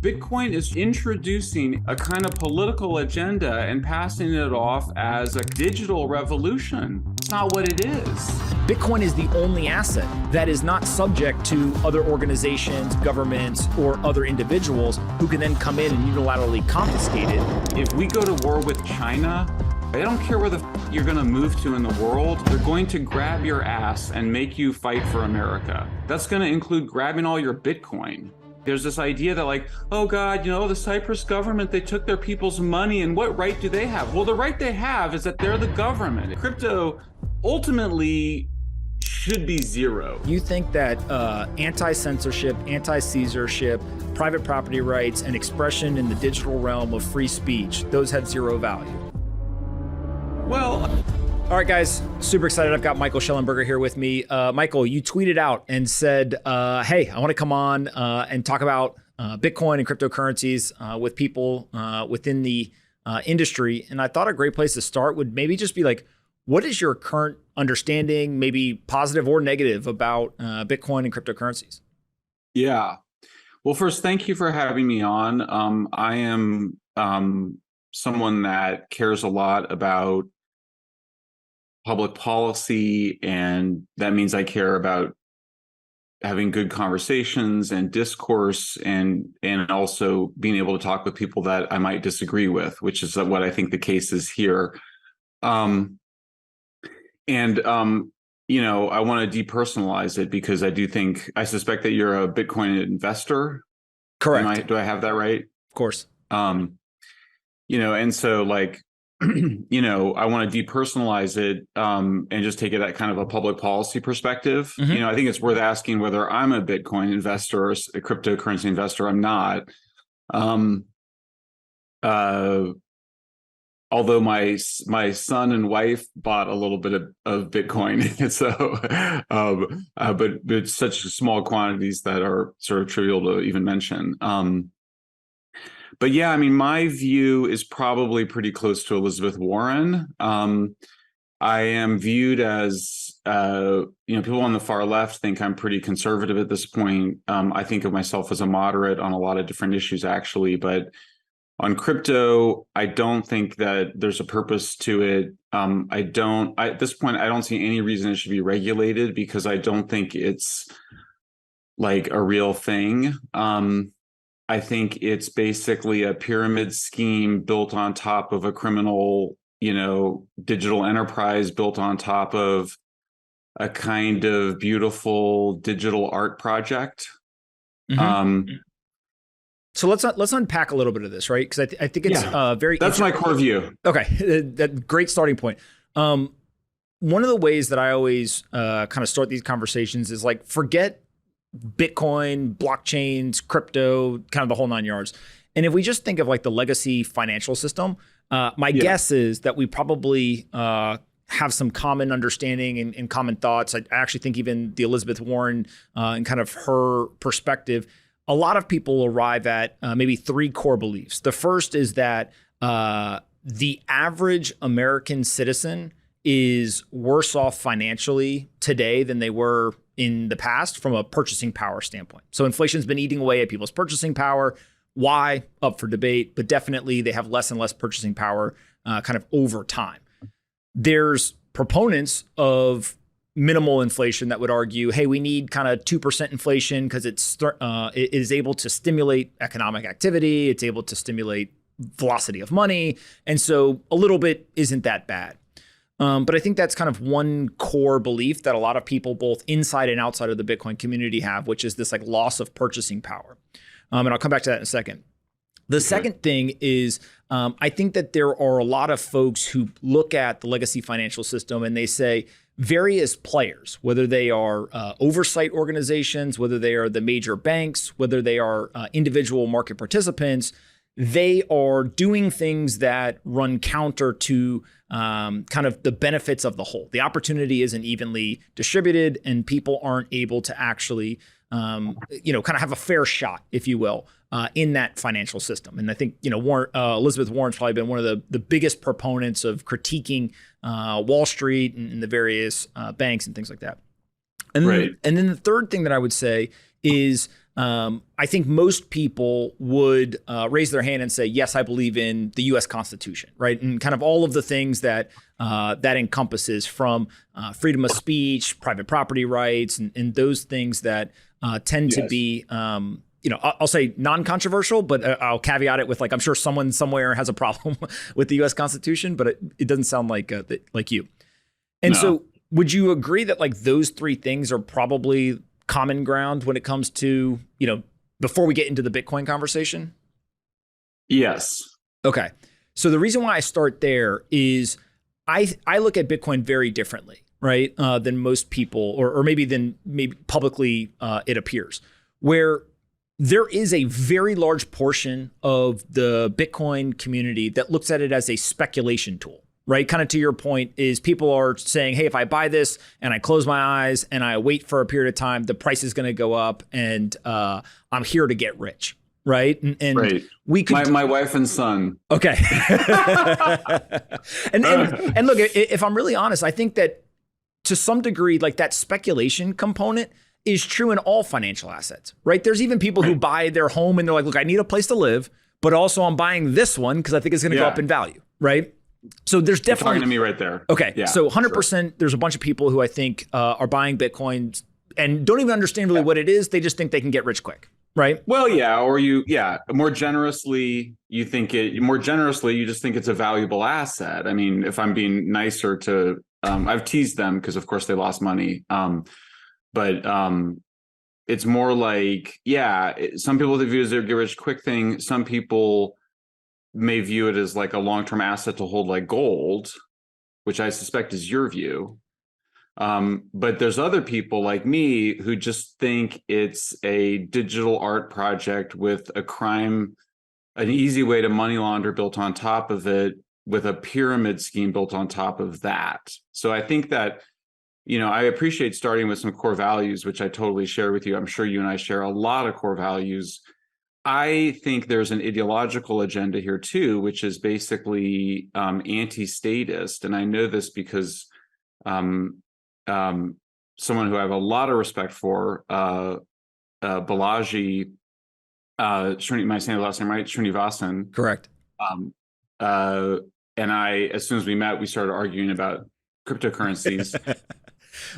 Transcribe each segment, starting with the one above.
Bitcoin is introducing a kind of political agenda and passing it off as a digital revolution. It's not what it is. Bitcoin is the only asset that is not subject to other organizations, governments, or other individuals who can then come in and unilaterally confiscate it. If we go to war with China, I don't care where you're going to move to in the world, they're going to grab your ass and make you fight for America. That's going to include grabbing all your Bitcoin. There's this idea that like, oh God, the Cyprus government, they took their people's money, and what right do they have? Well, the right they have is that they're the government. Crypto ultimately should be zero. You think that anti-censorship, anti-censorship, private property rights, and expression in the digital realm of free speech, those have zero value? Well, all right, guys, super excited. I've got Michael Shellenberger here with me. Michael, you tweeted out and said, hey, I want to come on and talk about Bitcoin and cryptocurrencies with people within the industry. And I thought a great place to start would maybe just be like, what is your current understanding, maybe positive or negative, about Bitcoin and cryptocurrencies? Yeah. Well, first, thank you for having me on. I am someone that cares a lot about public policy, and that means I care about having good conversations and discourse, and also being able to talk with people that I might disagree with, which is what I think the case is here. I want to depersonalize it because I suspect that you're a Bitcoin investor. Correct. Do I have that right? Of course. And so like, I want to depersonalize it and just take it at kind of a public policy perspective. Mm-hmm. I think it's worth asking whether I'm a Bitcoin investor or a cryptocurrency investor. I'm not. Although my son and wife bought a little bit of Bitcoin, and so but such small quantities that are sort of trivial to even mention. But yeah, I mean, my view is probably pretty close to Elizabeth Warren. I am viewed as, people on the far left think I'm pretty conservative at this point. I think of myself as a moderate on a lot of different issues, actually. But on crypto, I don't think that there's a purpose to it. At this point, I don't see any reason it should be regulated because I don't think it's like a real thing. I think it's basically a pyramid scheme built on top of a criminal, digital enterprise built on top of a kind of beautiful digital art project. Mm-hmm. So let's unpack a little bit of this, right? Because I think it's very. That's my core view. Okay, that great starting point. One of the ways that I always kind of start these conversations is like, forget Bitcoin, blockchains, crypto, kind of the whole nine yards. And if we just think of like the legacy financial system, my guess is that we probably have some common understanding and common thoughts. I actually think even the Elizabeth Warren and kind of her perspective, a lot of people arrive at maybe three core beliefs. The first is that the average American citizen is worse off financially today than they were in the past from a purchasing power standpoint. So inflation's been eating away at people's purchasing power. Why? Up for debate, but definitely they have less and less purchasing power kind of over time. There's proponents of minimal inflation that would argue, hey, we need kind of 2% inflation because it is able to stimulate economic activity. It's able to stimulate velocity of money. And so a little bit isn't that bad. But I think that's kind of one core belief that a lot of people both inside and outside of the Bitcoin community have, which is this like loss of purchasing power. And I'll come back to that in a second. The second thing is I think that there are a lot of folks who look at the legacy financial system and they say various players, whether they are oversight organizations, whether they are the major banks, whether they are individual market participants, they are doing things that run counter to kind of the benefits of the whole. The opportunity isn't evenly distributed and people aren't able to actually, kind of have a fair shot, if you will, in that financial system. And I think, Elizabeth Warren's probably been one of the biggest proponents of critiquing Wall Street and the various banks and things like that. And then the third thing that I would say is I think most people would raise their hand and say, yes, I believe in the U.S. Constitution, right? And kind of all of the things that that encompasses, from freedom of speech, private property rights, and those things that tend to be, I'll say non-controversial, but I'll caveat it with, like, I'm sure someone somewhere has a problem with the U.S. Constitution, but it doesn't sound like you. And so would you agree that, like, those three things are probably common ground when it comes to, before we get into the Bitcoin conversation? Yes. Okay. So the reason why I start there is I look at Bitcoin very differently, right, than most people, or maybe publicly it appears, where there is a very large portion of the Bitcoin community that looks at it as a speculation tool, right? Kind of to your point, is people are saying, hey, if I buy this and I close my eyes and I wait for a period of time, the price is going to go up, and I'm here to get rich. Right. And right. We could, my wife and son. Okay. and look, if I'm really honest, I think that to some degree, like, that speculation component is true in all financial assets, right? There's even people who buy their home and they're like, look, I need a place to live, but also I'm buying this one because I think it's going to go up in value. Right. So there's definitely— You're talking to me right there. Okay. Yeah, so 100%, there's a bunch of people who I think are buying Bitcoin and don't even understand really what it is. They just think they can get rich quick. Right. Well, yeah. Or more generously, you just think it's a valuable asset. I mean, if I'm being nicer to, I've teased them because of course they lost money. But it's more like, some people view it as a get rich quick thing. Some people may view it as like a long-term asset to hold, like gold, which I suspect is your view. But there's other people like me who just think it's a digital art project with an easy way to money launder built on top of it, with a pyramid scheme built on top of that. So I think that, I appreciate starting with some core values, which I totally share with you. I'm sure you and I share a lot of core values. I think there's an ideological agenda here too, which is basically anti-statist. And I know this because someone who I have a lot of respect for, Balaji, am I saying the last name right? Srinivasan. Correct. And as soon as we met, we started arguing about cryptocurrencies.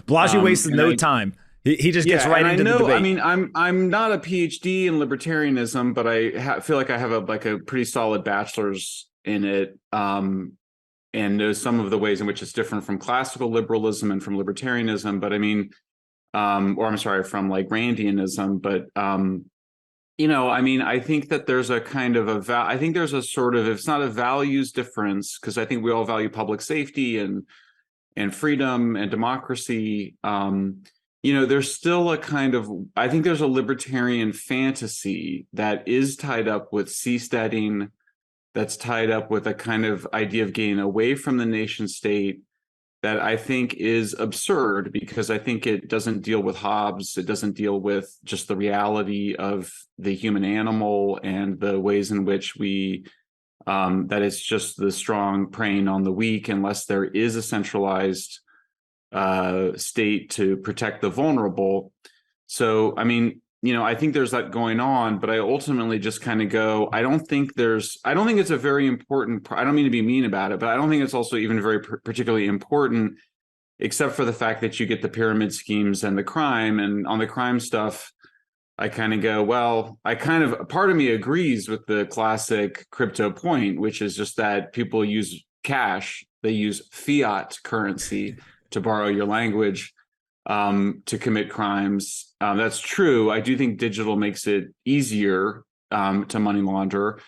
Balaji wasted no time. He just gets right into the debate. I mean, I'm not a PhD in libertarianism, but I feel like I have a pretty solid bachelor's in it. And know some of the ways in which it's different from classical liberalism and from libertarianism, but I mean, from like Randianism, but I think that there's a kind of I think there's a sort of, it's not a values difference, because I think we all value public safety and freedom and democracy. There's still a kind of, I think there's a libertarian fantasy that is tied up with seasteading, that's tied up with a kind of idea of getting away from the nation state, that I think is absurd, because I think it doesn't deal with Hobbes. It doesn't deal with just the reality of the human animal and the ways in which that it's just the strong preying on the weak, unless there is a centralized state to protect the vulnerable. So, I mean, I think there's that going on, but I ultimately just kind of go, I don't think it's a very important, I don't mean to be mean about it, but I don't think it's also even very particularly important, except for the fact that you get the pyramid schemes and the crime. And on the crime stuff, I kind of go, well, part of me agrees with the classic crypto point, which is just that people use cash, they use fiat currency, to borrow your language, to commit crimes. That's true. I do think digital makes it easier to money launder.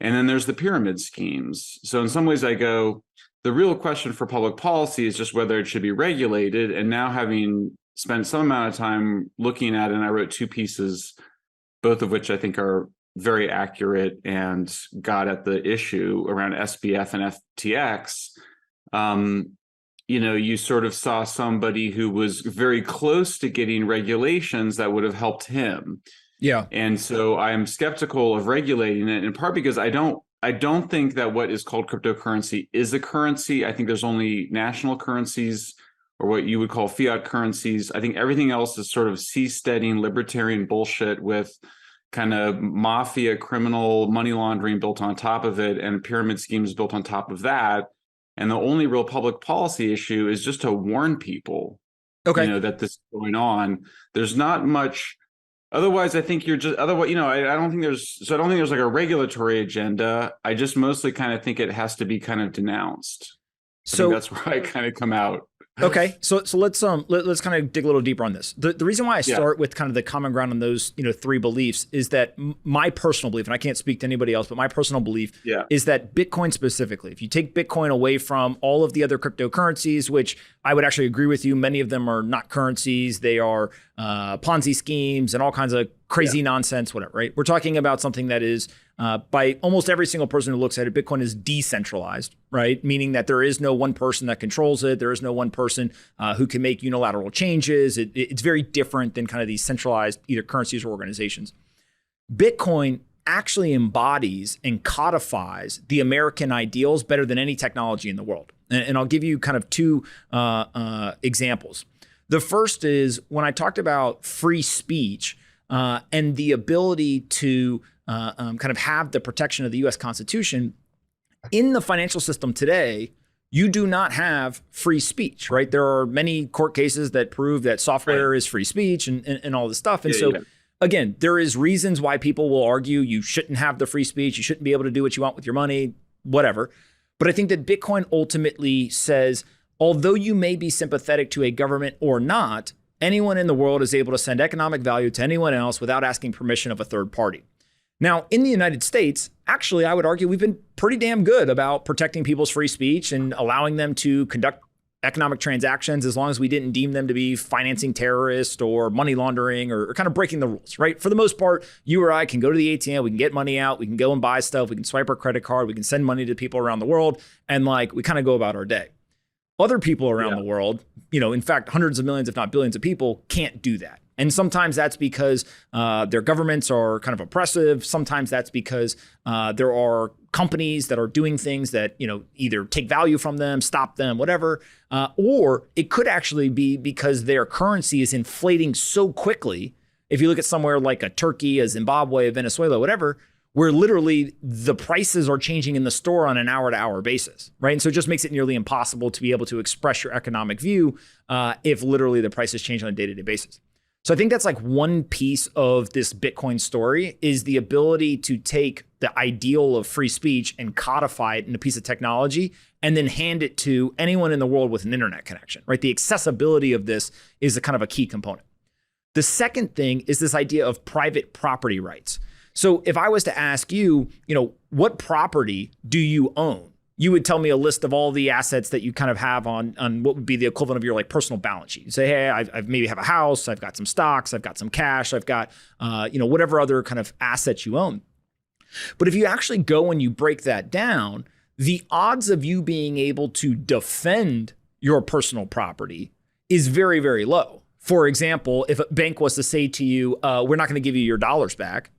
And then there's the pyramid schemes. So in some ways I go, the real question for public policy is just whether it should be regulated. And now, having spent some amount of time looking at it, and I wrote 2 pieces, both of which I think are very accurate and got at the issue around SBF and FTX. You sort of saw somebody who was very close to getting regulations that would have helped him. Yeah. And so I am skeptical of regulating it, in part because I don't think that what is called cryptocurrency is a currency. I think there's only national currencies or what you would call fiat currencies. I think everything else is sort of seasteading libertarian bullshit with kind of mafia criminal money laundering built on top of it and pyramid schemes built on top of that. And the only real public policy issue is just to warn people, that this is going on. There's not much. Otherwise, I think you're just otherwise, I don't think there's like a regulatory agenda. I just mostly kind of think it has to be kind of denounced. So that's where I kind of come out. Okay, so let's kind of dig a little deeper on this. The reason why I start with kind of the common ground on those three beliefs is that my personal belief, and I can't speak to anybody else, but my personal belief is that Bitcoin specifically, if you take Bitcoin away from all of the other cryptocurrencies, which I would actually agree with you, many of them are not currencies, they are Ponzi schemes and all kinds of crazy nonsense, whatever, right? We're talking about something that is, by almost every single person who looks at it, Bitcoin is decentralized, right? Meaning that there is no one person that controls it. There is no one person who can make unilateral changes. It's very different than kind of these centralized either currencies or organizations. Bitcoin actually embodies and codifies the American ideals better than any technology in the world. And I'll give you kind of two examples. The first is when I talked about free speech and the ability to kind of have the protection of the US Constitution. In the financial system today, you do not have free speech, right? There are many court cases that prove that software is free speech and all this stuff. And again, there is reasons why people will argue you shouldn't have the free speech. You shouldn't be able to do what you want with your money, whatever. But I think that Bitcoin ultimately says, although you may be sympathetic to a government or not, anyone in the world is able to send economic value to anyone else without asking permission of a third party. Now, in the United States, actually, I would argue we've been pretty damn good about protecting people's free speech and allowing them to conduct economic transactions as long as we didn't deem them to be financing terrorists or money laundering or kind of breaking the rules, right? For the most part, you or I can go to the ATM, we can get money out, we can go and buy stuff, we can swipe our credit card, we can send money to people around the world, and we kind of go about our day. Other people around the world, in fact, hundreds of millions, if not billions of people can't do that. And sometimes that's because their governments are kind of oppressive. Sometimes that's because there are companies that are doing things that, either take value from them, stop them, whatever. Or it could actually be because their currency is inflating so quickly. If you look at somewhere like a Turkey, a Zimbabwe, a Venezuela, whatever, where literally the prices are changing in the store on an hour-to-hour basis, right? And so it just makes it nearly impossible to be able to express your economic view if literally the prices change on a day-to-day basis. So I think that's like one piece of this Bitcoin story is the ability to take the ideal of free speech and codify it in a piece of technology and then hand it to anyone in the world with an internet connection, right? The accessibility of this is a kind of a key component. The second thing is this idea of private property rights. So if I was to ask you, what property do you own? You would tell me a list of all the assets that you kind of have on what would be the equivalent of your personal balance sheet. You say, hey, I maybe have a house, I've got some stocks, I've got some cash, I've got, whatever other kind of assets you own. But if you actually go and you break that down, the odds of you being able to defend your personal property is very, very low. For example, if a bank was to say to you, we're not going to give you your dollars back,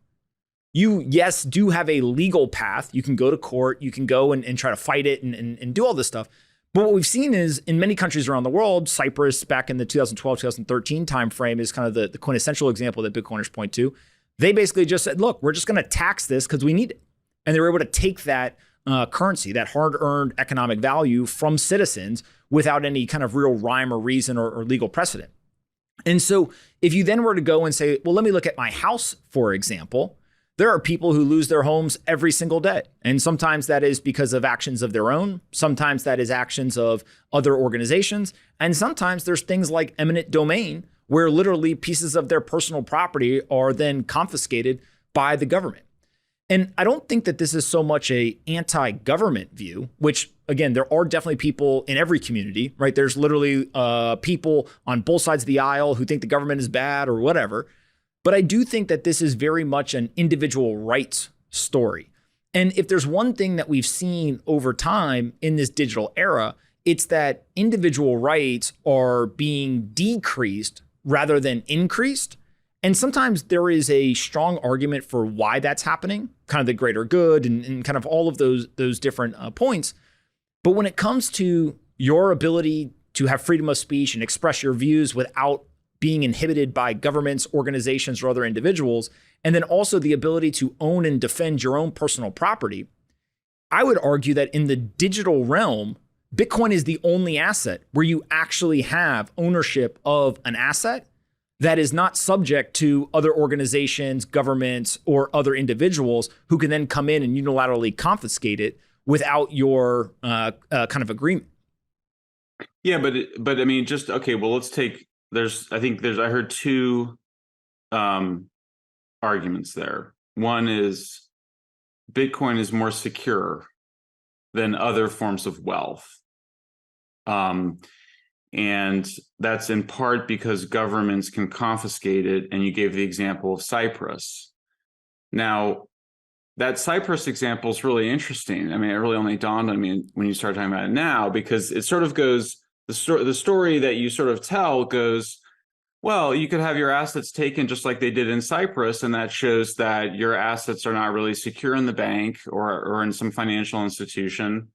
you, yes, do have a legal path. You can go to court. You can go and try to fight it and do all this stuff. But what we've seen is in many countries around the world, Cyprus back in the 2012, 2013 timeframe is kind of the quintessential example that Bitcoiners point to. They basically just said, look, we're just going to tax this because we need it. And they were able to take that currency, that hard-earned economic value from citizens without any kind of real rhyme or reason or legal precedent. And so if you then were to go and say, well, let me look at my house, for example, there are people who lose their homes every single day. And sometimes that is because of actions of their own. Sometimes that is actions of other organizations. And sometimes there's things like eminent domain, where literally pieces of their personal property are then confiscated by the government. And I don't think that this is so much a anti-government view, which again, there are definitely people in every community, right? There's literally people on both sides of the aisle who think the government is bad or whatever. But I do think that this is very much an individual rights story. And if there's one thing that we've seen over time in this digital era, it's that individual rights are being decreased rather than increased. And sometimes there is a strong argument for why that's happening, kind of the greater good and kind of all of those different points. But when it comes to your ability to have freedom of speech and express your views without being inhibited by governments, organizations, or other individuals, and then also the ability to own and defend your own personal property. I would argue that in the digital realm, Bitcoin is the only asset where you actually have ownership of an asset that is not subject to other organizations, governments, or other individuals who can then come in and unilaterally confiscate it without your kind of agreement. Yeah, but I mean, just okay. Well, let's take. I heard two arguments there. One is Bitcoin is more secure than other forms of wealth. And that's in part because governments can confiscate it. And you gave the example of Cyprus. Now, that Cyprus example is really interesting. I mean, it really only dawned on me when you start talking about it now, because it sort of goes, the story that you sort of tell goes, well, you could have your assets taken just like they did in Cyprus, and that shows that your assets are not really secure in the bank or in some financial institution,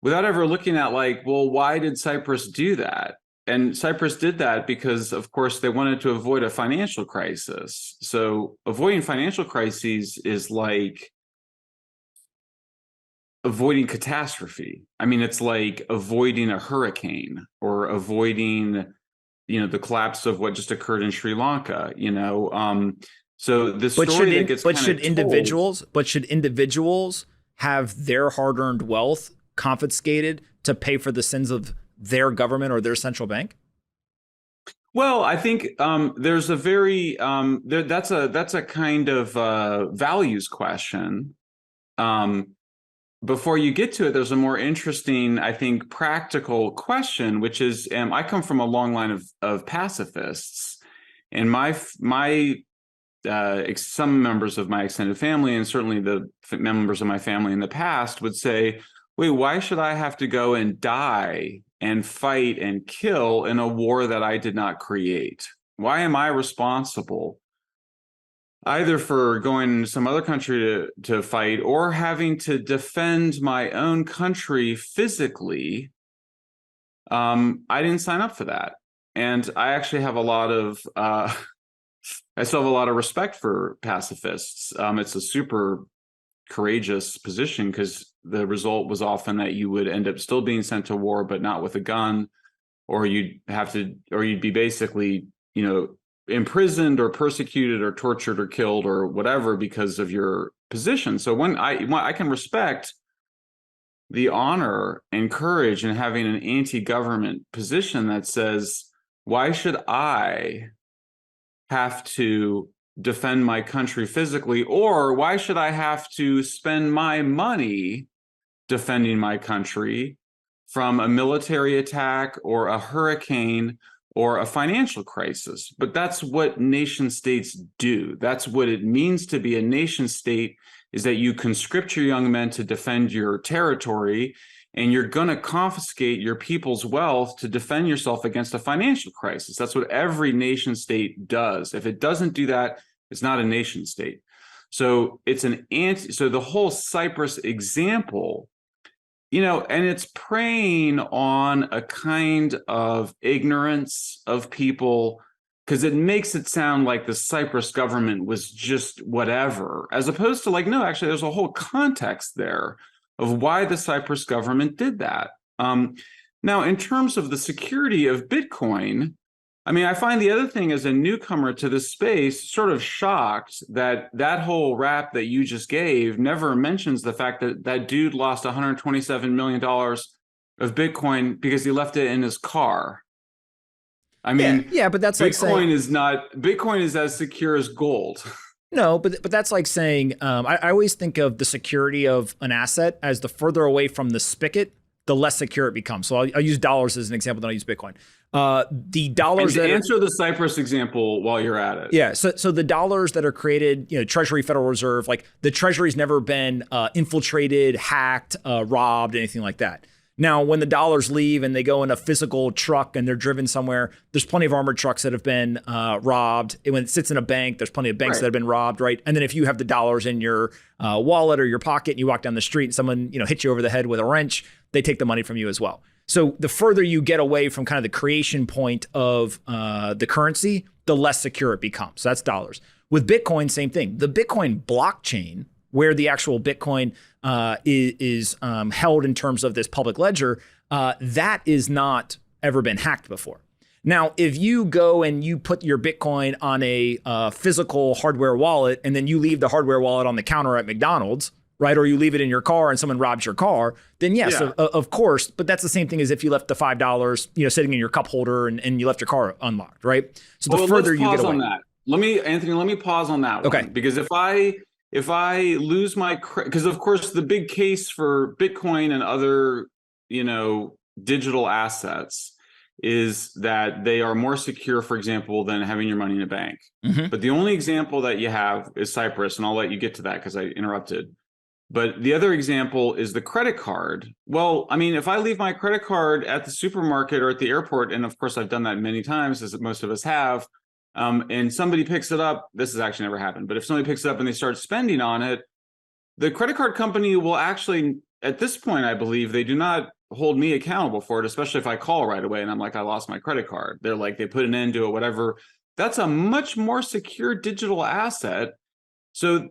without ever looking at like, well, why did Cyprus do that? And Cyprus did that because, of course, they wanted to avoid a financial crisis. So avoiding financial crises is like avoiding catastrophe. I mean, it's like avoiding a hurricane or avoiding, the collapse of what just occurred in Sri Lanka, So the story that gets should individuals have their hard-earned wealth confiscated to pay for the sins of their government or their central bank? Well, I think there's a very that's a kind of values question. Before you get to it, there's a more interesting, I think, practical question, which is, I come from a long line of pacifists, and some members of my extended family, and certainly the members of my family in the past, would say, wait, why should I have to go and die and fight and kill in a war that I did not create? Why am I responsible either for going to some other country to fight or having to defend my own country physically? I didn't sign up for that. And I actually have I still have a lot of respect for pacifists. It's a super courageous position because the result was often that you would end up still being sent to war, but not with a gun, or you'd be basically, imprisoned or persecuted or tortured or killed or whatever because of your position. So when I can respect the honor and courage in having an anti-government position that says, why should I have to defend my country physically, or why should I have to spend my money defending my country from a military attack or a hurricane or a financial crisis? But that's what nation states do. That's what it means to be a nation state, is that you conscript your young men to defend your territory, and you're going to confiscate your people's wealth to defend yourself against a financial crisis. That's what every nation state does. If it doesn't do that, it's not a nation state. So so the whole Cyprus example, and it's preying on a kind of ignorance of people, because it makes it sound like the Cyprus government was just whatever, as opposed to like, no, actually, there's a whole context there of why the Cyprus government did that. Now, in terms of the security of Bitcoin, I mean, I find the other thing as a newcomer to this space sort of shocked that whole rap that you just gave never mentions the fact that that dude lost $127 million of Bitcoin because he left it in his car. I mean, yeah, but that's Bitcoin like Bitcoin is as secure as gold. No, but that's like saying, I always think of the security of an asset as the further away from the spigot, the less secure it becomes. So I'll use dollars as an example, then I'll use Bitcoin. The dollars and answer the Cyprus example while you're at it. Yeah. So the dollars that are created, Treasury, Federal Reserve, like the Treasury's never been infiltrated, hacked, robbed, anything like that. Now, when the dollars leave and they go in a physical truck and they're driven somewhere, there's plenty of armored trucks that have been robbed. When it sits in a bank, there's plenty of banks that have been robbed, right? And then if you have the dollars in your wallet or your pocket and you walk down the street and someone hits you over the head with a wrench, they take the money from you as well. So the further you get away from kind of the creation point of the currency, the less secure it becomes. So that's dollars. With Bitcoin, same thing. The Bitcoin blockchain, where the actual Bitcoin is held in terms of this public ledger, that is not ever been hacked before. Now, if you go and you put your Bitcoin on a physical hardware wallet and then you leave the hardware wallet on the counter at McDonald's, right, or you leave it in your car and someone robs your car, then yes, of course. But that's the same thing as if you left the $5, sitting in your cup holder and you left your car unlocked, right? So the further you get away. On that. Let me pause on that one. Because if I lose my, because of course the big case for Bitcoin and other, digital assets is that they are more secure, for example, than having your money in a bank. Mm-hmm. But the only example that you have is Cyprus, and I'll let you get to that because I interrupted. But the other example is the credit card. Well, I mean, if I leave my credit card at the supermarket or at the airport, and of course I've done that many times, as most of us have, and somebody picks it up, this has actually never happened, but if somebody picks it up and they start spending on it, the credit card company will actually, at this point, I believe, they do not hold me accountable for it, especially if I call right away and I'm like, I lost my credit card. They're like, they put an end to it, whatever. That's a much more secure digital asset. So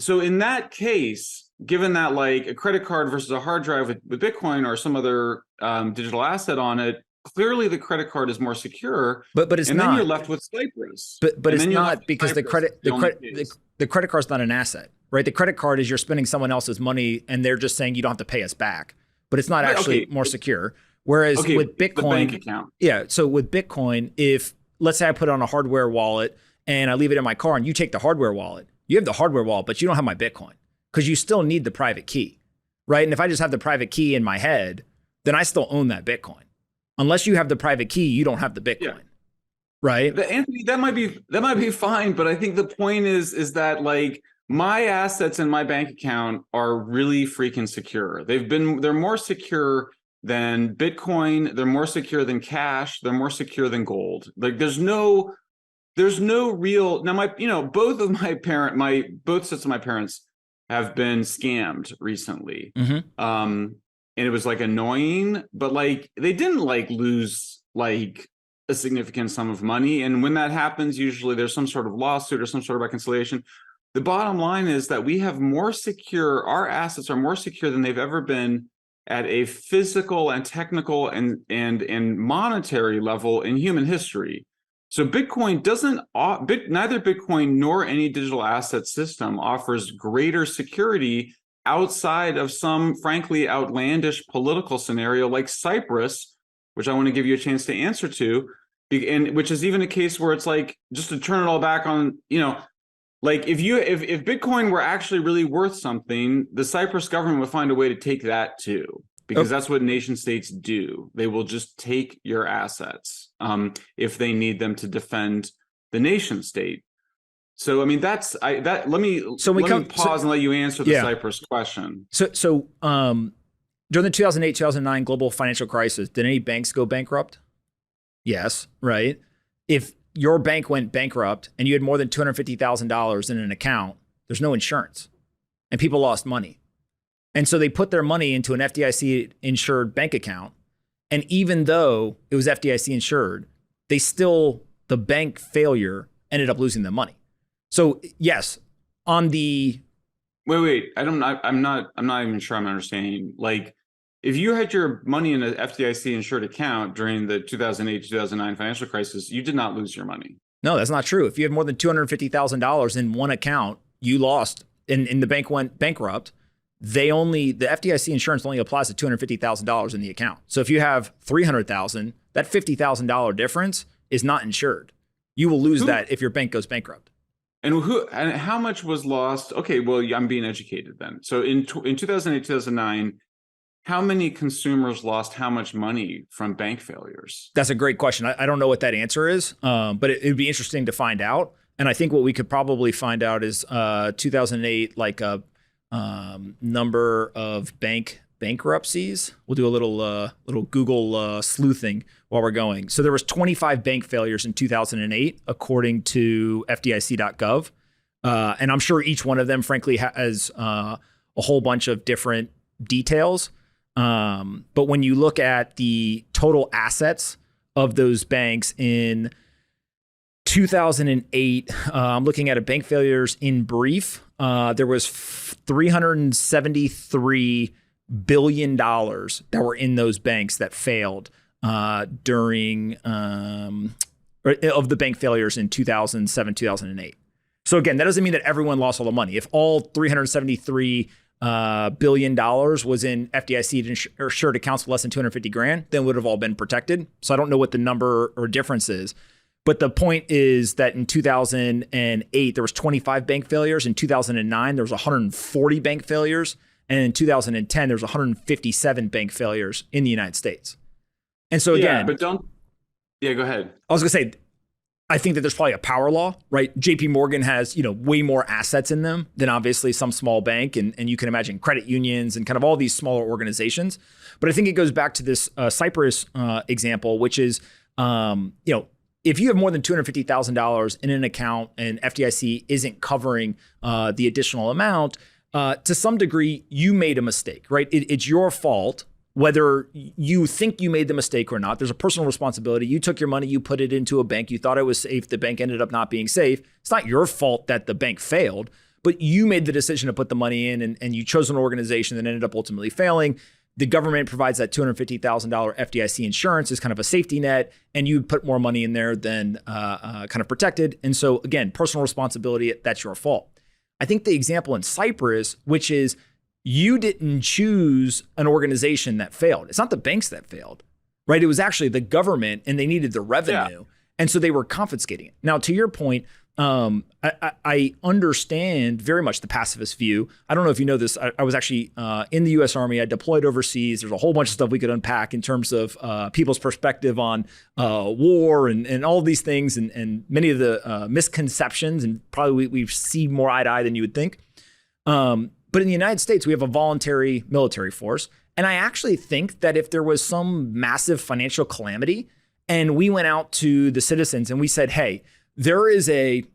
in that case, given that like a credit card versus a hard drive with Bitcoin or some other digital asset on it, clearly the credit card is more secure, but it's and not. then you're left with Cyprus. But it's not, because the credit card's not an asset, right? The credit card is you're spending someone else's money and they're just saying you don't have to pay us back, but it's not actually more secure. Whereas with Bitcoin, the bank account. Yeah. So with Bitcoin, if let's say I put it on a hardware wallet and I leave it in my car and you take the hardware wallet, you have the hardware wallet, but you don't have my Bitcoin because you still need the private key, right? And if I just have the private key in my head, then I still own that Bitcoin. Unless you have the private key, you don't have the Bitcoin, right? Anthony, that might be fine, but I think the point is that like my assets in my bank account are really freaking secure. They're more secure than Bitcoin. They're more secure than cash. They're more secure than gold. Like there's no real, now both sets of my parents have been scammed recently. Mm-hmm. And it was like annoying, but like they didn't like lose like a significant sum of money. And when that happens, usually there's some sort of lawsuit or some sort of reconciliation. The bottom line is that our assets are more secure than they've ever been at a physical and technical and monetary level in human history. So Bitcoin neither Bitcoin nor any digital asset system offers greater security outside of some, frankly, outlandish political scenario like Cyprus, which I want to give you a chance to answer to, and which is even a case where it's like, just to turn it all back on, like if Bitcoin were actually really worth something, the Cyprus government would find a way to take that too, because that's what nation states do. They will just take your assets if they need them to defend the nation state. So I mean, let me pause and let you answer the Cyprus question. So during the 2008-2009 global financial crisis, did any banks go bankrupt? Yes, right. If your bank went bankrupt and you had more than $250,000 in an account, there's no insurance, and people lost money, and so they put their money into an FDIC insured bank account, and even though it was FDIC insured, the bank failure ended up losing the money. So yes, on the wait, I'm not even sure I'm understanding. Like, if you had your money in an FDIC insured account during the 2008-2009 financial crisis, you did not lose your money. No, that's not true. If you had more than $250,000 in one account, you lost, and the bank went bankrupt. The FDIC insurance only applies to $250,000 in the account. So if you have $300,000, that $50,000 difference is not insured. You will lose that if your bank goes bankrupt. And how much was lost? Okay, well, I'm being educated then. So in 2008, 2009, how many consumers lost how much money from bank failures? That's a great question. I don't know what that answer is, but it would be interesting to find out. And I think what we could probably find out is 2008, like a number of bank bankruptcies. We'll do a little Google sleuthing while we're going. So there was 25 bank failures in 2008, according to FDIC.gov. And I'm sure each one of them, frankly, has a whole bunch of different details. But when you look at the total assets of those banks in 2008, I'm looking at bank failures in brief. There was $373 billion that were in those banks that failed during of the bank failures in 2007, 2008. So again, that doesn't mean that everyone lost all the money. If all $373 billion was in FDIC insured accounts with less than 250 grand, then would have all been protected. So I don't know what the number or difference is. But the point is that in 2008, there was 25 bank failures. In 2009, there was 140 bank failures. And in 2010, there was 157 bank failures in the United States. And so again, go ahead. I was going to say, I think that there's probably a power law, right? JP Morgan has, way more assets in them than obviously some small bank. And you can imagine credit unions and kind of all these smaller organizations. But I think it goes back to this Cyprus example, which is, if you have more than $250,000 in an account and FDIC isn't covering the additional amount, to some degree, you made a mistake, right? It's your fault. Whether you think you made the mistake or not, there's a personal responsibility. You took your money, you put it into a bank, you thought it was safe. The bank ended up not being safe. It's not your fault that the bank failed, but you made the decision to put the money in and you chose an organization that ended up ultimately failing. The government provides that $250,000 FDIC insurance as kind of a safety net, and you put more money in there than kind of protected. And so again, personal responsibility, that's your fault. I think the example in Cyprus, which is you didn't choose an organization that failed. It's not the banks that failed, right? It was actually the government and they needed the revenue. Yeah. And so they were confiscating it. Now, to your point, I understand very much the pacifist view. I don't know if you know this. I was actually in the U.S. Army. I deployed overseas. There's a whole bunch of stuff we could unpack in terms of people's perspective on war and all of these things and many of the misconceptions. And probably we see more eye to eye than you would think. But in the United States, we have a voluntary military force. And I actually think that if there was some massive financial calamity and we went out to the citizens and we said, hey, there is $1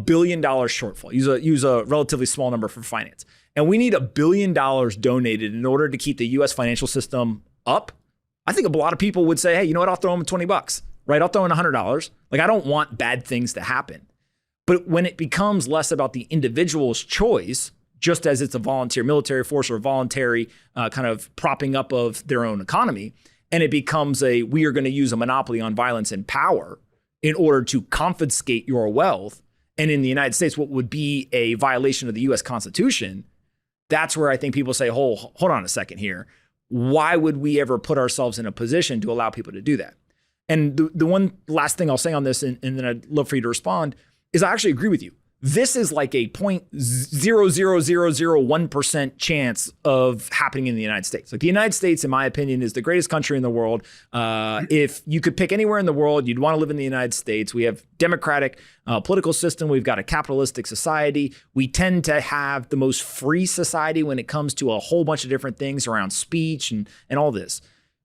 billion shortfall. Use a relatively small number for finance. And we need $1 billion donated in order to keep the US financial system up. I think a lot of people would say, hey, you know what? I'll throw them $20, right? I'll throw in $100. Like, I don't want bad things to happen. But when it becomes less about the individual's choice, just as it's a volunteer military force or a voluntary kind of propping up of their own economy, and it becomes we are going to use a monopoly on violence and power in order to confiscate your wealth. And in the United States, what would be a violation of the US Constitution, that's where I think people say, hold on a second here. Why would we ever put ourselves in a position to allow people to do that? And the one last thing I'll say on this, and then I'd love for you to respond, is I actually agree with you. This is like a 0.00001% chance of happening in the United States. Like, the United States, in my opinion, is the greatest country in the world. If you could pick anywhere in the world, you'd want to live in the United States. We have democratic political system. We've got a capitalistic society. We tend to have the most free society when it comes to a whole bunch of different things around speech and all this.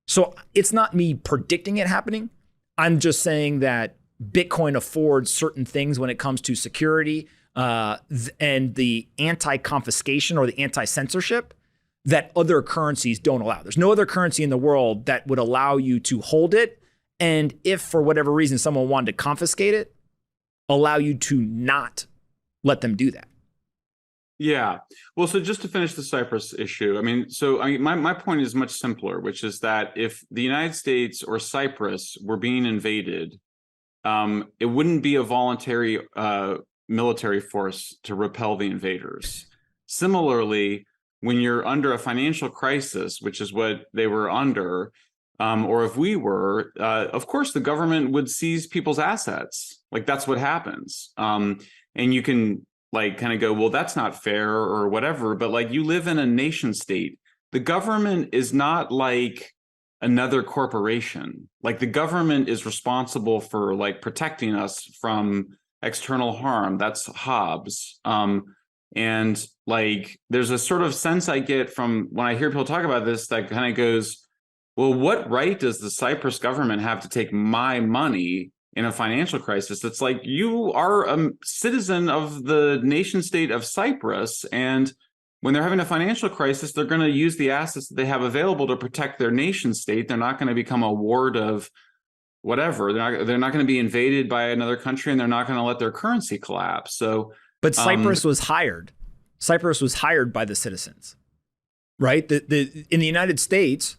So it's not me predicting it happening. I'm just saying that Bitcoin affords certain things when it comes to security and the anti-confiscation or the anti-censorship that other currencies don't allow. There's no other currency in the world that would allow you to hold it. And if for whatever reason someone wanted to confiscate it, allow you to not let them do that. Yeah. Well, so just to finish the Cyprus issue, my point is much simpler, which is that if the United States or Cyprus were being invaded, it wouldn't be a voluntary military force to repel the invaders. Similarly, when you're under a financial crisis, which is what they were under, or if we were, of course, the government would seize people's assets. Like, that's what happens. And you can kind of go, well, that's not fair or whatever. But you live in a nation state. The government is not like another corporation. Like, the government is responsible for protecting us from external harm. That's Hobbes. And like, there's a sort of sense I get from when I hear people talk about this that kind of goes, well, what right does the Cyprus government have to take my money in a financial crisis? It's like, you are a citizen of the nation state of Cyprus, and when they're having a financial crisis, they're going to use the assets that they have available to protect their nation state. They're not going to become a ward of whatever. They're not going to be invaded by another country, and they're not going to let their currency collapse. So, but Cyprus was hired. Cyprus was hired by the citizens, right? In the United States,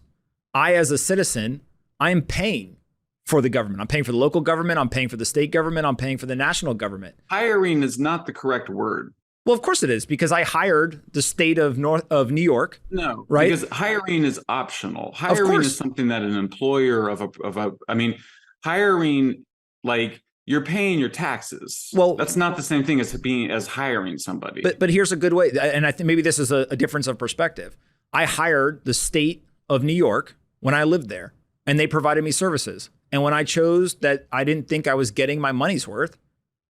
I, as a citizen, I am paying for the government. I'm paying for the local government. I'm paying for the state government. I'm paying for the national government. Hiring is not the correct word. Well, of course it is, because I hired the state of New York. No, right? Because hiring is optional. Hiring is something that an employer hiring, like, you're paying your taxes. Well, that's not the same thing as hiring somebody. But here's a good way, and I think maybe this is a difference of perspective. I hired the state of New York when I lived there, and they provided me services. And when I chose that I didn't think I was getting my money's worth,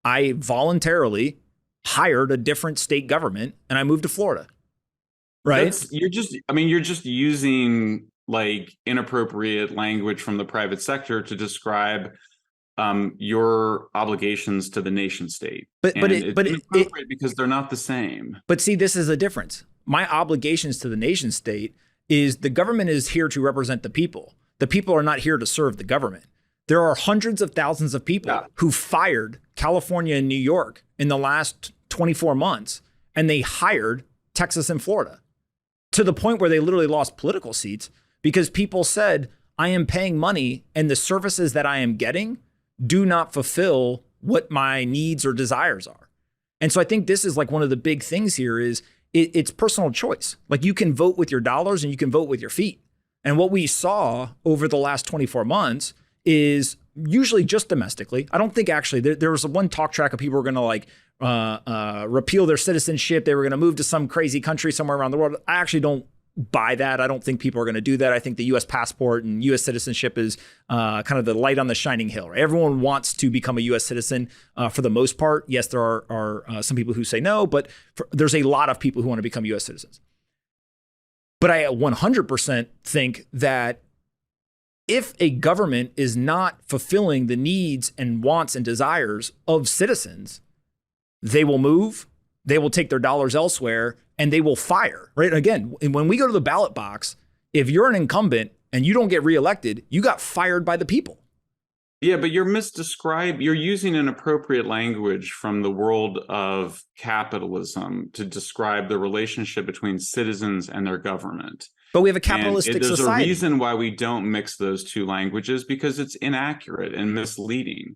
I voluntarily hired a different state government, and I moved to Florida. Right? You're just using like inappropriate language from the private sector to describe your obligations to the nation state. But it's inappropriate because they're not the same. But see, this is a difference. My obligations to the nation state is the government is here to represent the people. The people are not here to serve the government. There are hundreds of thousands of people who fired California and New York in the last 24 months, and they hired Texas and Florida, to the point where they literally lost political seats because people said, I am paying money and the services that I am getting do not fulfill what my needs or desires are. And so I think this is like one of the big things here is it's personal choice. Like, you can vote with your dollars and you can vote with your feet. And what we saw over the last 24 months is usually just domestically. I don't think actually there was one talk track of people who were going to like repeal their citizenship. They were going to move to some crazy country somewhere around the world. I actually don't buy that. I don't think people are going to do that. I think the U.S. passport and U.S. citizenship is kind of the light on the shining hill. Right? Everyone wants to become a U.S. citizen for the most part. Yes, there are some people who say no, but there's a lot of people who want to become U.S. citizens. But I 100% think that if a government is not fulfilling the needs and wants and desires of citizens, they will move, they will take their dollars elsewhere, and they will fire, right? Again, when we go to the ballot box, if you're an incumbent and you don't get reelected, you got fired by the people. Yeah, but you're using inappropriate language from the world of capitalism to describe the relationship between citizens and their government. But we have a capitalistic society. There's a reason why we don't mix those two languages, because it's inaccurate and misleading.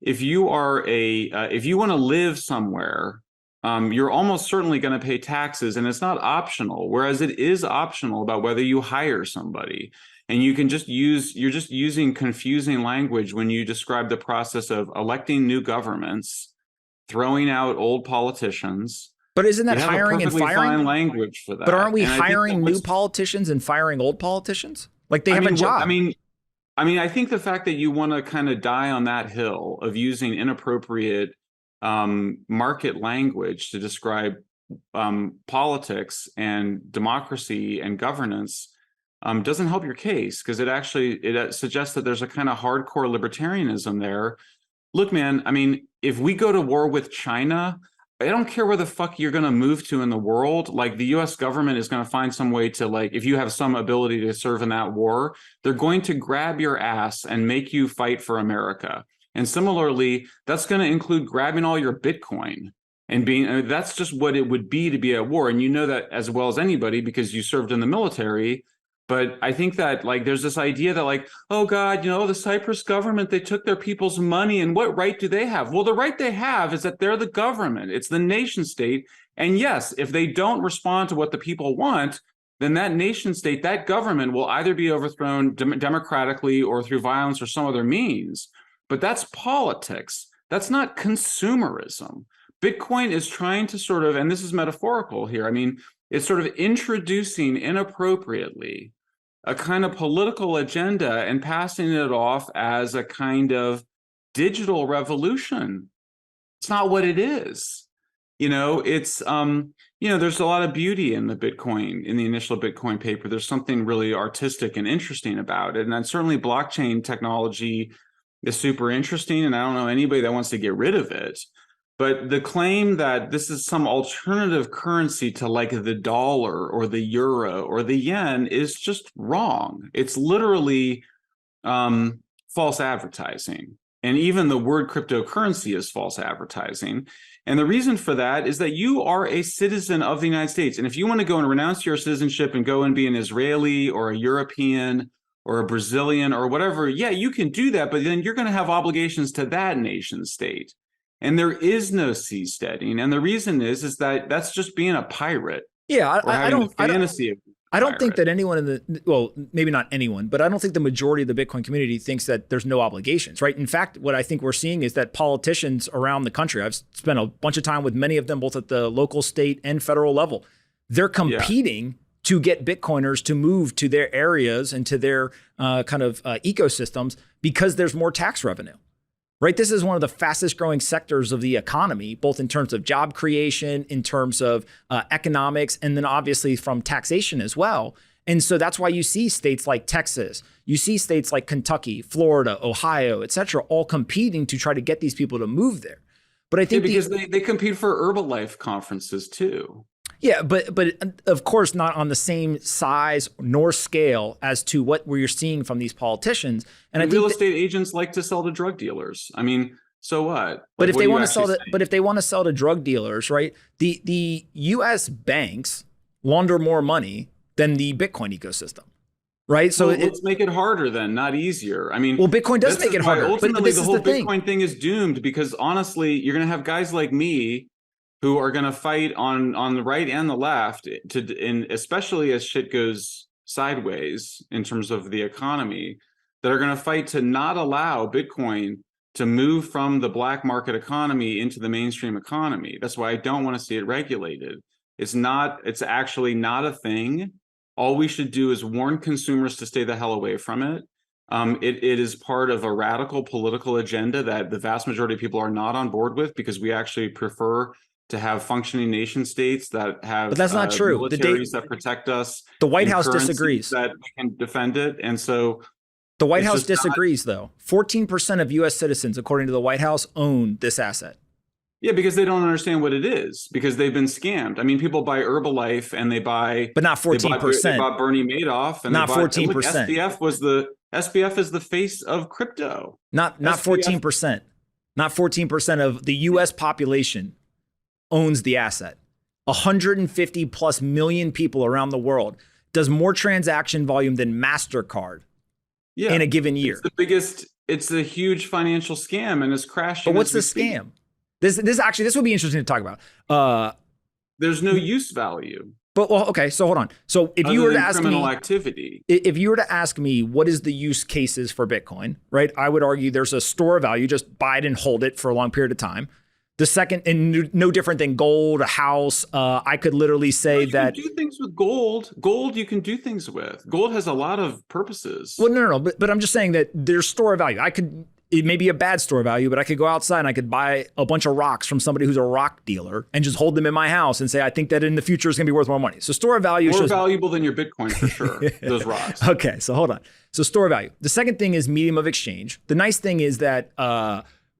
If you want to live somewhere, you're almost certainly going to pay taxes, and it's not optional. Whereas it is optional about whether you hire somebody. And you're just using confusing language when you describe the process of electing new governments, throwing out old politicians. But isn't that hiring and firing? Fine language for that. But aren't we hiring new politicians and firing old politicians? Like, they have a job. I think the fact that you want to kind of die on that hill of using inappropriate market language to describe politics and democracy and governance doesn't help your case, because it suggests that there's a kind of hardcore libertarianism there. Look, man, if we go to war with China, I don't care where the fuck you're going to move to in the world. Like, the US government is going to find some way to, like, if you have some ability to serve in that war, they're going to grab your ass and make you fight for America. And similarly, that's going to include grabbing all your Bitcoin and that's just what it would be to be at war. And you know that as well as anybody because you served in the military. But I think that, like, there's this idea that, like, oh God, the Cyprus government, they took their people's money, and what right do they have? Well, the right they have is that they're the government. It's the nation state. And yes, if they don't respond to what the people want, then that nation state, that government will either be overthrown democratically or through violence or some other means. But that's politics. That's not consumerism. Bitcoin is trying to sort of, and this is metaphorical here, it's sort of introducing inappropriately a kind of political agenda and passing it off as a kind of digital revolution. It's not what it is. it's there's a lot of beauty in the initial Bitcoin paper. There's something really artistic and interesting about it. And then certainly blockchain technology is super interesting. And I don't know anybody that wants to get rid of it. But the claim that this is some alternative currency to like the dollar or the euro or the yen is just wrong. It's literally false advertising. And even the word cryptocurrency is false advertising. And the reason for that is that you are a citizen of the United States. And if you want to go and renounce your citizenship and go and be an Israeli or a European or a Brazilian or whatever, yeah, you can do that. But then you're going to have obligations to that nation state. And there is no seasteading. And the reason is that that's just being a pirate. Yeah, I don't think that anyone maybe not anyone, but I don't think the majority of the Bitcoin community thinks that there's no obligations, right? In fact, what I think we're seeing is that politicians around the country, I've spent a bunch of time with many of them, both at the local, state, and federal level. They're competing to get Bitcoiners to move to their areas and to their ecosystems because there's more tax revenue. Right. This is one of the fastest growing sectors of the economy, both in terms of job creation, in terms of economics, and then obviously from taxation as well. And so that's why you see states like Texas, you see states like Kentucky, Florida, Ohio, et cetera, all competing to try to get these people to move there. But I think because they compete for Herbalife conferences, too. Yeah, but of course not on the same size nor scale as to what we're seeing from these politicians. And I think real estate agents like to sell to drug dealers. I mean, so what? But if they want to sell to drug dealers, right? The U.S. banks launder more money than the Bitcoin ecosystem, right? So let's make it harder then, not easier. I mean, Bitcoin does make it harder. Ultimately, the whole Bitcoin thing is doomed because honestly, you're going to have guys like me who are going to fight on the right and the left, especially as shit goes sideways in terms of the economy, that are going to fight to not allow Bitcoin to move from the black market economy into the mainstream economy. That's why I don't want to see it regulated. It's actually not a thing. All we should do is warn consumers to stay the hell away from it. It is part of a radical political agenda that the vast majority of people are not on board with because we actually prefer to have functioning nation states that have, but that's not true. Militaries that protect us. The White House disagrees that we can defend it, and so the White House disagrees. Though 14% of U.S. citizens, according to the White House, own this asset. Yeah, because they don't understand what it is because they've been scammed. I mean, people buy Herbalife and they buy, but not 14%. They bought Bernie Madoff and not 14%. SBF is the face of crypto. Not 14%. Not 14% of the U.S. population owns the asset. 150 plus million people around the world does more transaction volume than MasterCard in a given year. It's a huge financial scam and it's crashing. But what's the scam? This would be interesting to talk about. There's no use value. But okay, so hold on. So if you were to ask me activity, if you were to ask me what is the use cases for Bitcoin, right? I would argue there's a store of value, just buy it and hold it for a long period of time. The second, and no different than gold, a house. I could literally say that you can do things with gold. Gold you can do things with. Gold has a lot of purposes. Well, no. But I'm just saying that there's store of value. It may be a bad store of value, but I could go outside and I could buy a bunch of rocks from somebody who's a rock dealer and just hold them in my house and say, I think that in the future it's going to be worth more money. So store of value is more valuable than your Bitcoin for sure. Those rocks. Okay, so hold on. So store of value. The second thing is medium of exchange. The nice thing is that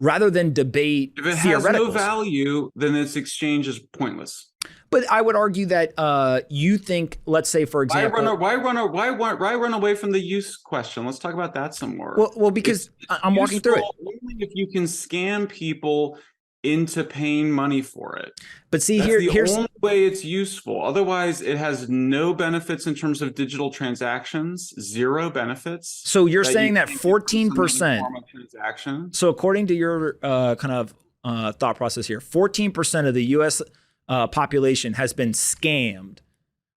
rather than debate if it has no value, then its exchange is pointless. But I would argue that you think, let's say, for example, why run away from the use question? Let's talk about that some more. Well, because I'm walking through it. Only if you can scam people into paying money for it. But see, here's the only way it's useful. Otherwise, it has no benefits in terms of digital transactions. Zero benefits. So you're saying that 14%. So according to your thought process here, 14% of the U.S. Population has been scammed.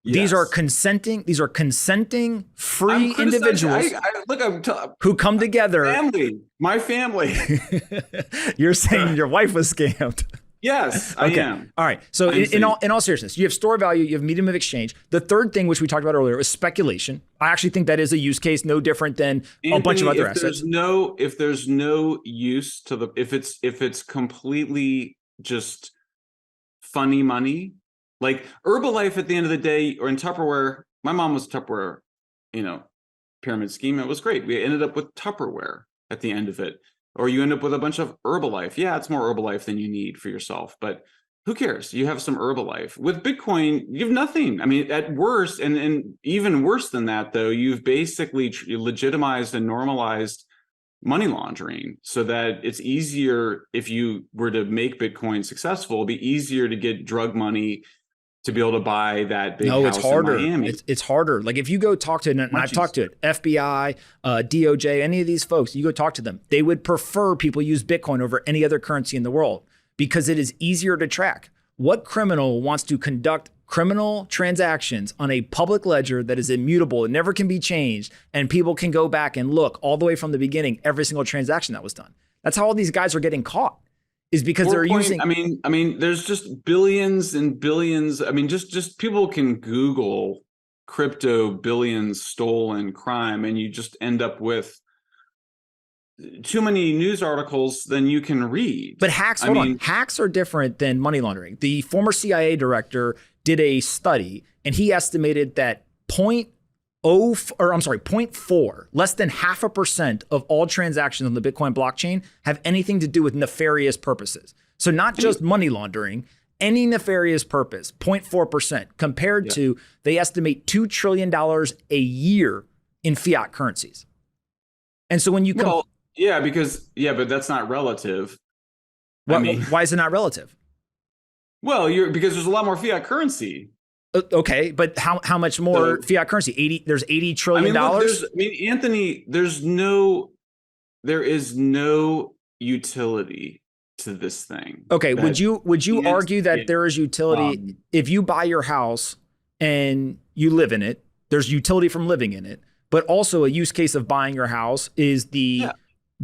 Yes. These are consenting free individuals who come together. My family. You're saying your wife was scammed. Yes, okay. I am. All right. So in all seriousness, you have store value, you have medium of exchange. The third thing, which we talked about earlier, is speculation. I actually think that is a use case no different than a bunch of other assets. If there's no use to if it's completely just funny money. Like Herbalife at the end of the day, or in Tupperware, my mom was a Tupperware, pyramid scheme. It was great. We ended up with Tupperware at the end of it. Or you end up with a bunch of Herbalife. Yeah, it's more Herbalife than you need for yourself, but who cares? You have some Herbalife. With Bitcoin, you have nothing. I mean, at worst, and even worse than that, though, you've basically legitimized and normalized money laundering so that it's easier, if you were to make Bitcoin successful, it'd be easier to get drug money to be able to buy that big house it's harder. in Miami. It's harder. Like if you go talk to, and I've talked to it, FBI, DOJ, any of these folks, you go talk to them, they would prefer people use Bitcoin over any other currency in the world because it is easier to track. What criminal wants to conduct criminal transactions on a public ledger that is immutable, it never can be changed, and people can go back and look all the way from the beginning, every single transaction that was done? That's how all these guys are getting caught. Is because they're using. I mean, there's just billions and billions. I mean, just people can Google crypto billions stolen crime, and you just end up with too many news articles than you can read. But hacks, hacks are different than money laundering. The former CIA director did a study, and he estimated that 0.4, less than 0.5% of all transactions on the Bitcoin blockchain have anything to do with nefarious purposes. So not just money laundering, any nefarious purpose, 0.4%, compared to, they estimate $2 trillion a year in fiat currencies. And so when you but that's not relative. Why is it not relative? Well, because there's a lot more fiat currency. Okay, but how much more fiat currency? There's $80 trillion. Anthony, there is no utility to this thing. Okay, would you argue that there is utility if you buy your house and you live in it? There's utility from living in it, but also a use case of buying your house is the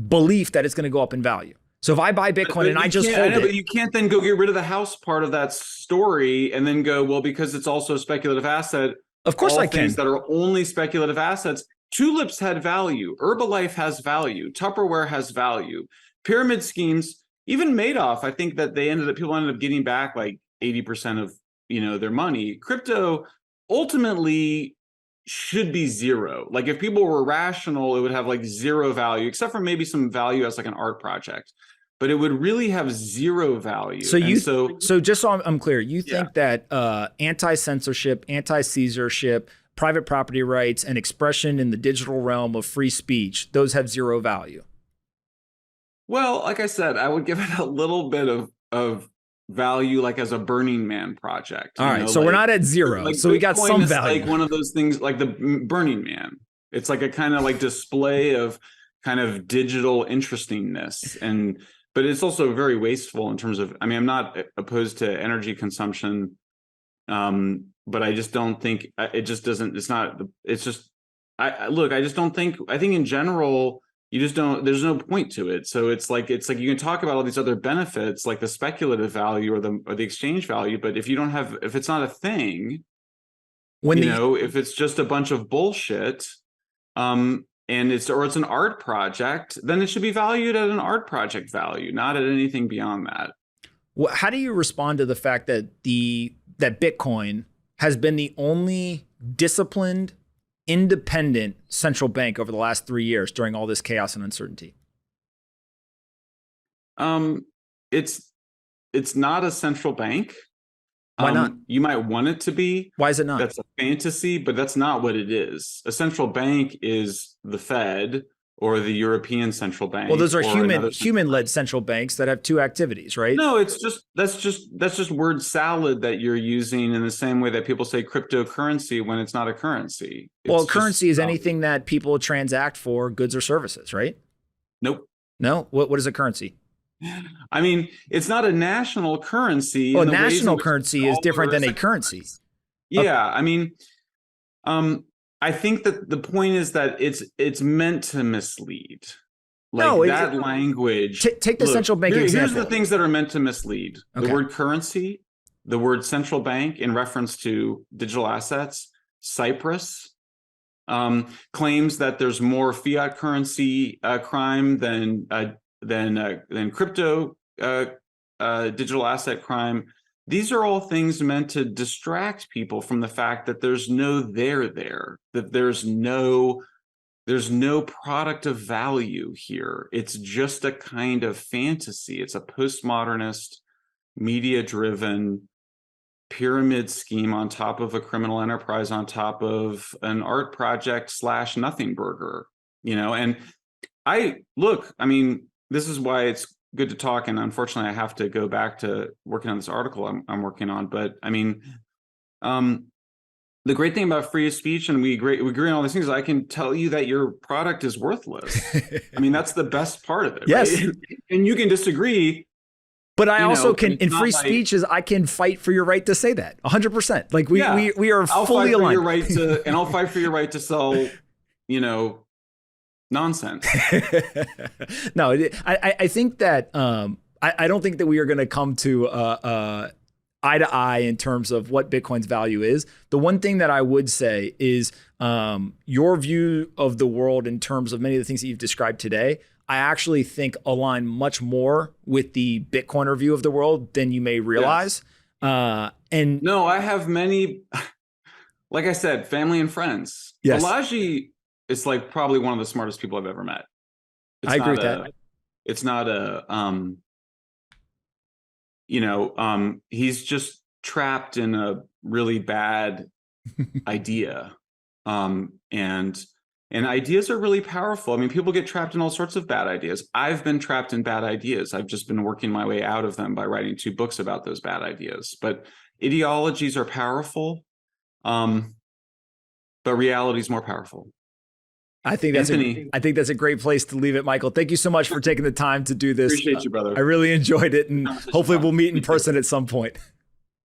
belief that it's going to go up in value. So if I buy Bitcoin and I just hold it. But you can't then go get rid of the house part of that story and then go, well, because it's also a speculative asset. Of course I can. Things that are only speculative assets. Tulips had value. Herbalife has value. Tupperware has value. Pyramid schemes, even Madoff, I think that people ended up getting back like 80% of, their money. Crypto ultimately should be zero. Like if people were rational, it would have like zero value, except for maybe some value as like an art project, but it would really have zero value. So just so I'm clear, you think that anti-censorship, anti-censorship, private property rights, and expression in the digital realm of free speech, those have zero value? Well, like I said, I would give it a little bit of value, like as a Burning Man project. All right, so we're not at zero. So we got some value. Like one of those things, like the Burning Man. It's like a kind of like display of kind of digital interestingness, but it's also very wasteful in terms of. I mean, I'm not opposed to energy consumption, but I just don't think it just doesn't. It's not. It's just. I just don't think. I think in general, you just don't. There's no point to it. So it's like you can talk about all these other benefits, like the speculative value or the exchange value, but if it's not a thing, if it's just a bunch of bullshit, and it's an art project, then it should be valued at an art project value, not at anything beyond that. Well, how do you respond to the fact that that Bitcoin has been the only disciplined, independent central bank over the last 3 years during all this chaos and uncertainty? It's not a central bank. Why not? You might want it to be. Why is it not? That's a fantasy, but that's not what it is. A central bank is the Fed or the European Central Bank. Well, those are human-led central banks that have two activities, right? No, that's just word salad that you're using in the same way that people say cryptocurrency when it's not a currency. Well, currency is anything that people transact for goods or services, right? Nope. No? What is a currency? I mean, it's not a national currency. Well, national currency is different than a currency. Yeah, I mean, I think that the point is that it's meant to mislead. Language. Take the central bank example. Here's the things that are meant to mislead. Okay. The word currency, the word central bank in reference to digital assets. Cyprus claims that there's more fiat currency crime than crypto digital asset crime. these are all things meant to distract people from the fact that there's no there, that there's no product of value here. It's just a kind of fantasy. It's a postmodernist, media-driven pyramid scheme on top of a criminal enterprise, on top of an art project / nothing burger, and I mean, this is why it's good to talk. And unfortunately, I have to go back to working on this article I'm working on. But I mean, the great thing about free speech, and we agree on all these things, I can tell you that your product is worthless. I mean, that's the best part of it. Yes. Right? And you can disagree. But I also can, in free speech, I can fight for your right to say that 100%. Like we are fully aligned. I'll fight for your right to sell, nonsense. No, I think that I don't think that we are going to come to eye to eye in terms of what Bitcoin's value is. The one thing that I would say is your view of the world in terms of many of the things that you've described today, I actually think align much more with the Bitcoiner view of the world than you may realize. Yes. And no, I have many, like I said, family and friends. Yes. Balaji is like probably one of the smartest people I've ever met. I agree with that. It's not a, he's just trapped in a really bad idea. And ideas are really powerful. I mean, people get trapped in all sorts of bad ideas. I've been trapped in bad ideas. I've just been working my way out of them by writing 2 books about those bad ideas. But ideologies are powerful, but reality is more powerful. I think that's a great place to leave it, Michael. Thank you so much for taking the time to do this. Appreciate you, brother. I really enjoyed it, and hopefully we'll meet in person at some point.